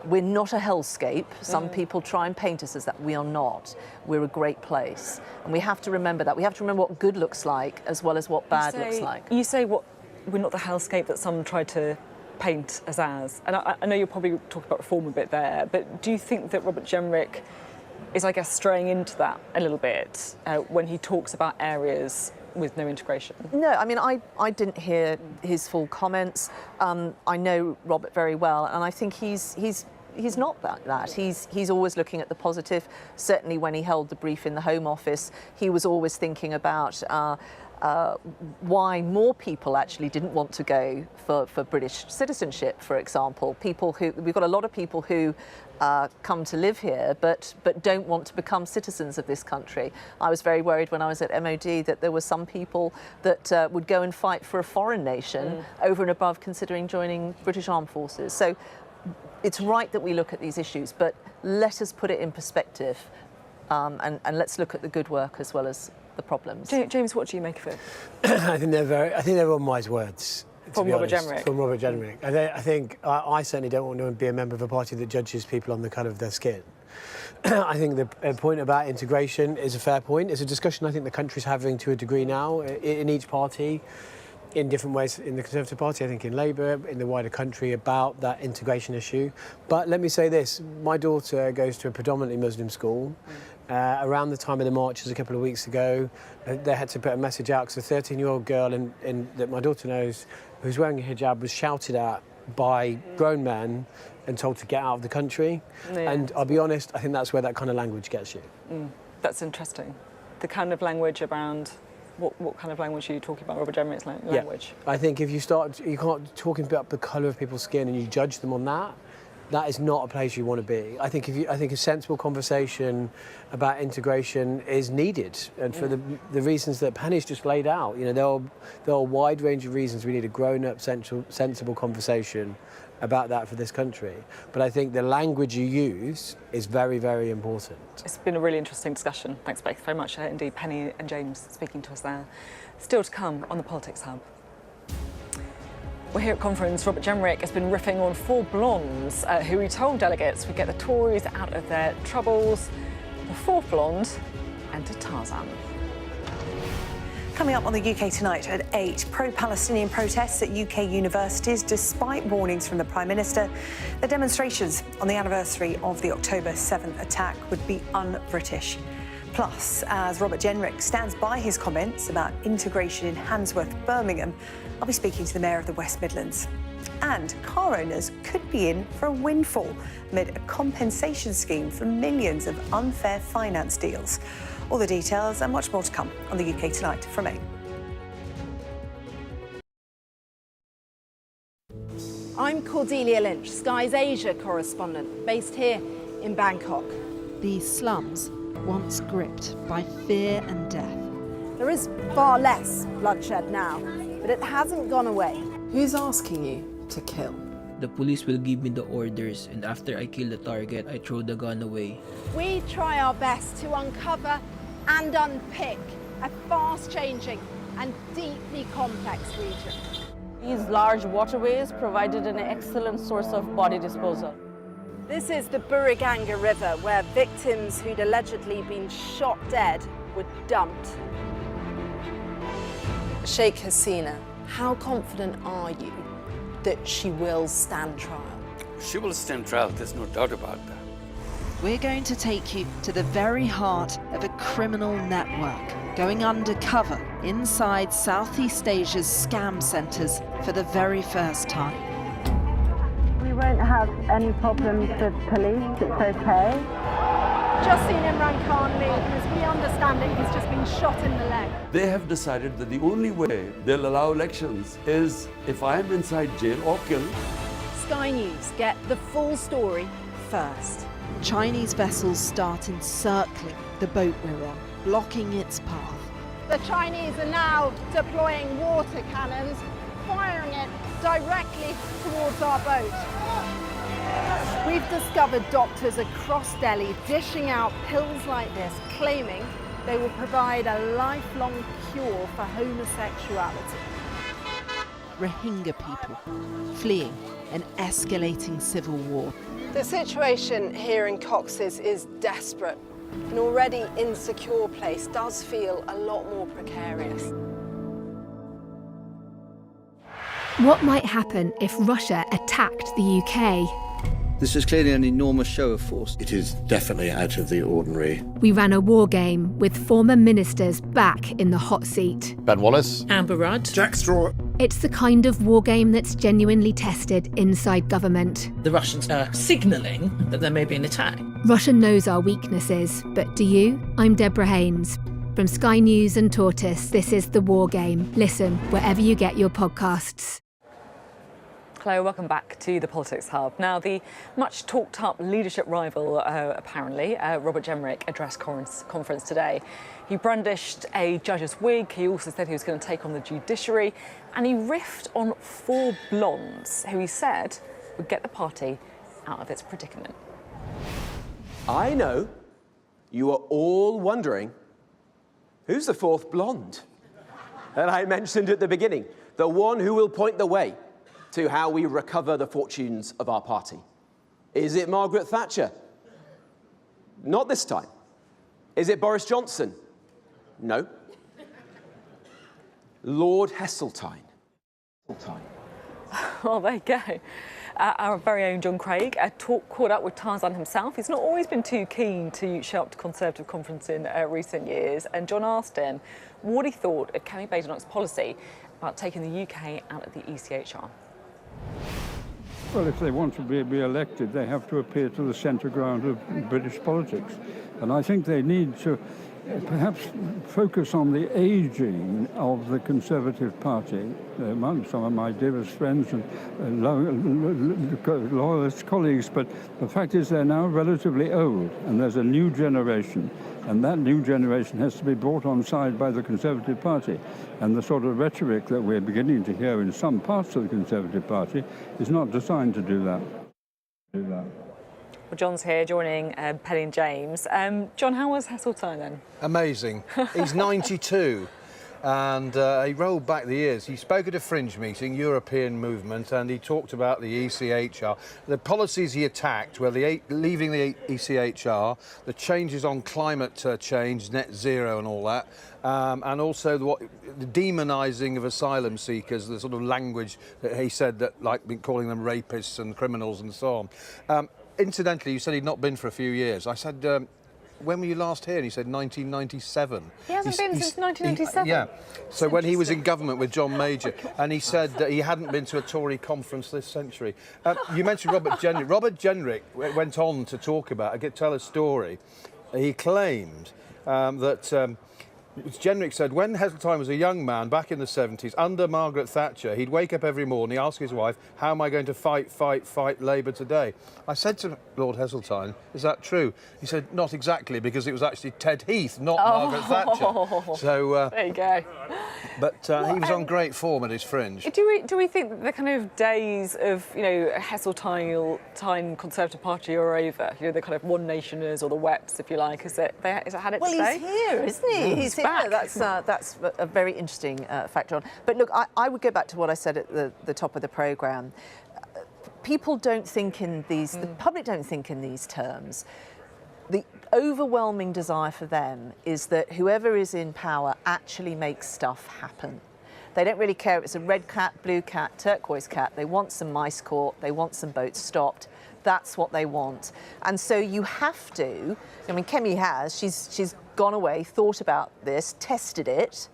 We're not a hellscape. Some people try and paint us as that. We are not. We're a great place. And we have to remember that. We have to remember what good looks like as well as what bad looks like. You say we're not the hellscape that some try to paint us as. And I know you're probably talking about reform a bit there, but do you think that Robert Jenrick is, I guess, straying into that a little bit when he talks about areas with no integration? No, I mean, I didn't hear his full comments. I know Robert very well, and I think he's not that. He's always looking at the positive. Certainly when he held the brief in the Home Office, he was always thinking about why more people actually didn't want to go for British citizenship, for example. We've got a lot of people who come to live here but don't want to become citizens of this country. I was very worried when I was at MOD that there were some people that would go and fight for a foreign nation over and above considering joining British Armed Forces. So it's right that we look at these issues, but let us put it in perspective and let's look at the good work as well as the problems. James, what do you make of it? I think they're unwise words. From Robert Jenrick. From Robert Jenrick. I think I certainly don't want to be a member of a party that judges people on the colour of their skin. I think the point about integration is a fair point. It's a discussion I think the country's having to a degree now in each party, in different ways in the Conservative Party, I think in Labour, in the wider country, about that integration issue. But let me say this, my daughter goes to a predominantly Muslim school. Around the time of the marches a couple of weeks ago, they had to put a message out because a 13-year-old girl that my daughter knows, who's wearing a hijab, was shouted at by grown men and told to get out of the country. Yeah. And I'll be honest, I think that's where that kind of language gets you. That's interesting. The kind of language around... What kind of language are you talking about, Robert Jenrick's language? Yeah. I think if you can't talking about the colour of people's skin and you judge them on that, that is not a place you want to be. I think a sensible conversation about integration is needed, and for the reasons that Penny's just laid out. You know, there are a wide range of reasons we need a grown-up, sensible conversation about that for this country. But I think the language you use is very, very important. It's been a really interesting discussion. Thanks both very much indeed, Penny and James, speaking to us there. Still to come on the Politics Hub. Well, here at conference, Robert Jenrick has been riffing on four blondes who he told delegates would get the Tories out of their troubles. The fourth blonde entered Tarzan. Coming up on the UK Tonight at 8, pro-Palestinian protests at UK universities despite warnings from the Prime Minister. The demonstrations on the anniversary of the October 7th attack would be un-British. Plus, as Robert Jenrick stands by his comments about integration in Handsworth, Birmingham, I'll be speaking to the Mayor of the West Midlands. And car owners could be in for a windfall amid a compensation scheme for millions of unfair finance deals. All the details and much more to come on the UK Tonight from 8. I'm Cordelia Lynch, Sky's Asia correspondent, based here in Bangkok. These slums, once gripped by fear and death. There is far less bloodshed now, but it hasn't gone away. Who's asking you to kill? The police will give me the orders, and after I kill the target, I throw the gun away. We try our best to uncover and unpick a fast-changing and deeply complex region. These large waterways provided an excellent source of body disposal. This is the Buriganga River, where victims who'd allegedly been shot dead were dumped. Sheikh Hasina, how confident are you that she will stand trial? She will stand trial, there's no doubt about that. We're going to take you to the very heart of a criminal network, going undercover inside Southeast Asia's scam centres for the very first time. We won't have any problems with police, it's okay. Just seen Imran Khan leave, and as we understand it, he's just been shot in the leg. They have decided that the only way they'll allow elections is if I'm inside jail or killed. Sky News get the full story first. Chinese vessels start encircling the boat we're on, blocking its path. The Chinese are now deploying water cannons, firing it directly towards our boat. We've discovered doctors across Delhi dishing out pills like this, claiming they will provide a lifelong cure for homosexuality. Rohingya people fleeing an escalating civil war. The situation here in Cox's is desperate. An already insecure place does feel a lot more precarious. What might happen if Russia attacked the UK? This is clearly an enormous show of force. It is definitely out of the ordinary. We ran a war game with former ministers back in the hot seat. Ben Wallace. Amber Rudd. Jack Straw. It's the kind of war game that's genuinely tested inside government. The Russians are signalling that there may be an attack. Russia knows our weaknesses, but do you? I'm Deborah Haynes. From Sky News and Tortoise, this is The War Game. Listen wherever you get your podcasts. Hello, welcome back to the Politics Hub. Now, the much talked up leadership rival, apparently, Robert Jenrick, addressed conference today. He brandished a judge's wig. He also said he was going to take on the judiciary. And he riffed on 4 blondes, who he said would get the party out of its predicament. I know you are all wondering, who's the 4th blonde? And I mentioned at the beginning, the one who will point the way to how we recover the fortunes of our party. Is it Margaret Thatcher? Not this time. Is it Boris Johnson? No. Lord Heseltine. Well, there you go. Our very own John Craig caught up with Tarzan himself. He's not always been too keen to show up to Conservative conference in recent years. And John asked him what he thought of Kemi Badenoch's policy about taking the UK out of the ECHR. Well, if they want to be elected, they have to appear to the centre ground of British politics. And I think they need to perhaps focus on the ageing of the Conservative Party. Some of my dearest friends and loyalist colleagues, but the fact is they're now relatively old, and there's a new generation. And that new generation has to be brought on side by the Conservative Party. And the sort of rhetoric that we're beginning to hear in some parts of the Conservative Party is not designed to do that. Well, John's here joining Penny and James. John, how was Heseltine then? Amazing. He's 92. And he rolled back the years. He spoke at a fringe meeting, European movement, and he talked about the ECHR. The policies he attacked were leaving the ECHR, the changes on climate change, net zero and all that, and also the demonising of asylum seekers, the sort of language that he said that, like calling them rapists and criminals and so on. Incidentally, you said he'd not been for a few years. I said, when were you last here? And he said 1997. He hasn't been since 1997? Yeah. So when he was in government with John Major, and he said that he hadn't been to a Tory conference this century. You mentioned Robert Jenrick. Robert Jenrick went on to talk about, tell a story. He claimed that... Jenrick said when Heseltine was a young man back in the 70s, under Margaret Thatcher, he'd wake up every morning, ask his wife, how am I going to fight Labour today? I said to Lord Heseltine, is that true? He said, not exactly, because it was actually Ted Heath, not Margaret Thatcher. So, there you go. But he was on great form at his fringe. Do we think that the kind of days of, Heseltine Conservative Party are over? The kind of One Nationers or the WEPs, if you like, has it had its day? Well, he's here, isn't he? He's here. That's a very interesting factor on. But look, I would go back to what I said at the top of the programme. People don't think in these, the public don't think in these terms. The overwhelming desire for them is that whoever is in power actually makes stuff happen. They don't really care if it's a red cat, blue cat, turquoise cat. They want some mice caught, they want some boats stopped. That's what they want. And so you have to, Kemi has, she's gone away, thought about this, tested it,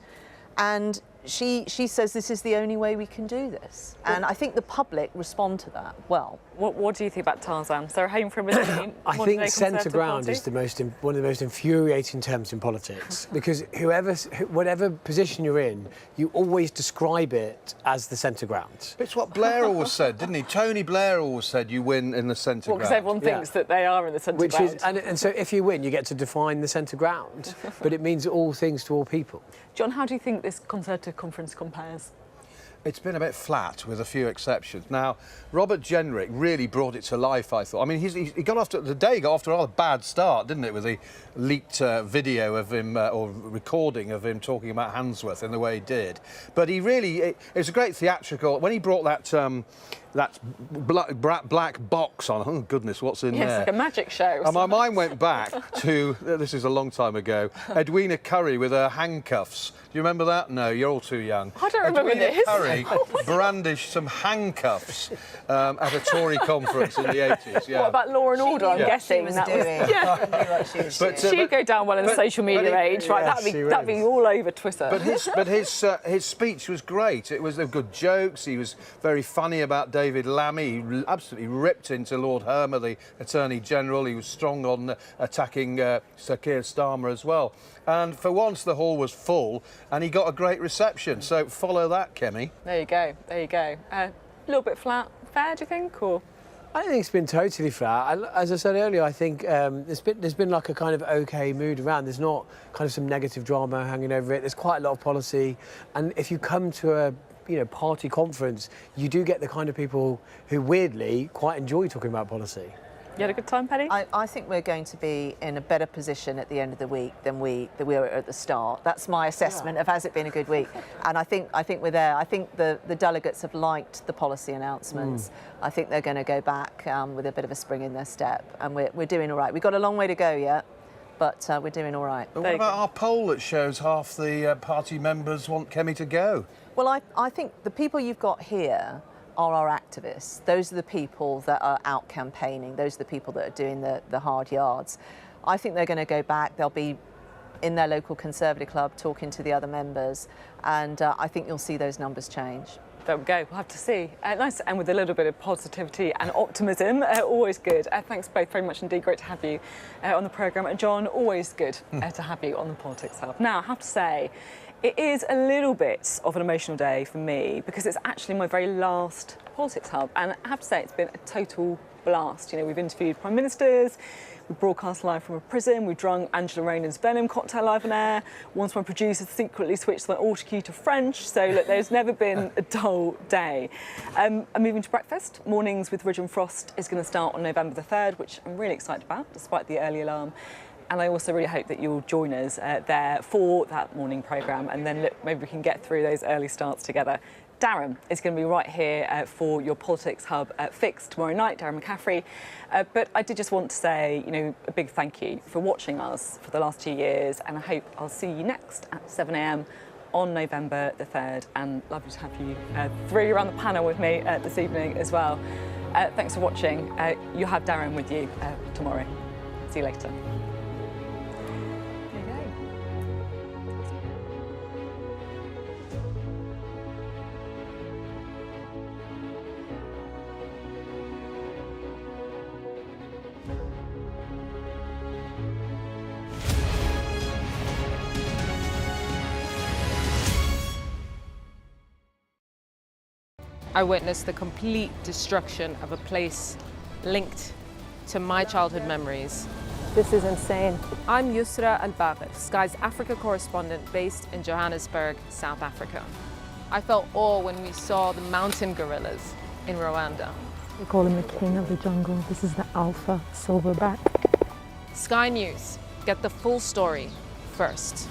and she says this is the only way we can do this. And I think the public respond to that well. What do you think about Tarzan? Is there a home for him? I think centre ground is one of the most infuriating terms in politics, because whatever position you're in, you always describe it as the centre ground. It's what Blair always said, didn't he? Tony Blair always said you win in the centre ground. Because everyone thinks that they are in the centre ground. And so if you win, you get to define the centre ground, but it means all things to all people. John, how do you think this Conservative conference compares? It's been a bit flat, with a few exceptions. Now, Robert Jenrick really brought it to life, I thought. He got off to a rather bad start, didn't it, with the leaked video of him, or recording of him talking about Handsworth in the way he did. But it was a great theatrical... When he brought that black box on, oh goodness, what's in there? It's like a magic show. And my mind went back to, this is a long time ago, Edwina Currie with her handcuffs. Do you remember that? No, you're all too young. I don't remember this. Currie brandished some handcuffs at a Tory conference in the 80s. Yeah. What about Law and Order? I'm guessing that was But she'd go down well in the social media age, right? That'd be all over Twitter. But his speech was great. There were good jokes. He was very funny about David Lammy. He absolutely ripped into Lord Hermer, the Attorney General. He was strong on attacking Sir Keir Starmer as well. And for once, the hall was full, and he got a great reception. So follow that, Kemi. There you go. A little bit flat. Fair, do you think, or? I think it's been totally flat. As I said earlier, I think there's been like a kind of OK mood around. There's not kind of some negative drama hanging over it. There's quite a lot of policy, and if you come to a party conference, you do get the kind of people who weirdly quite enjoy talking about policy. You had a good time, Penny? I think we're going to be in a better position at the end of the week than we were at the start. That's my assessment of has it been a good week. And I think we're there. I think the delegates have liked the policy announcements. I think they're going to go back with a bit of a spring in their step. And we're doing all right. We've got a long way to go yet, but we're doing all right. But what about our poll that shows half the party members want Kemi to go? Well, I think the people you've got here are our activists. Those are the people that are out campaigning. Those are the people that are doing the hard yards. I think they're going to go back. They'll be in their local Conservative club talking to the other members, and I think you'll see those numbers change. There we go. We'll have to see. Nice to end with a little bit of positivity and optimism. Always good. Thanks both very much indeed. Great to have you on the programme. And John, always good to have you on the Politics Hub. Now, I have to say, it is a little bit of an emotional day for me because it's actually my very last Politics Hub. And I have to say, it's been a total blast. We've interviewed Prime Ministers, we broadcast live from a prison, we drunk Angela Rayner's Venom cocktail live on air. Once my producer secretly switched my auto cue to French, so look, there's never been a dull day. I'm moving to breakfast. Mornings with Ridge and Frost is going to start on November the 3rd, which I'm really excited about, despite the early alarm. And I also really hope that you'll join us there for that morning programme, and then look, maybe we can get through those early starts together. Darren is going to be right here for your Politics Hub Fix tomorrow night, Darren McCaffrey. But I did just want to say, a big thank you for watching us for the last 2 years, and I hope I'll see you next at 7 a.m. on November the 3rd. And lovely to have you three around the panel with me this evening as well. Thanks for watching. You'll have Darren with you tomorrow. See you later. I witnessed the complete destruction of a place linked to my childhood memories. This is insane. I'm Yusra Al-Bagher, Sky's Africa correspondent based in Johannesburg, South Africa. I felt awe when we saw the mountain gorillas in Rwanda. We call him the king of the jungle. This is the alpha silverback. Sky News, get the full story first.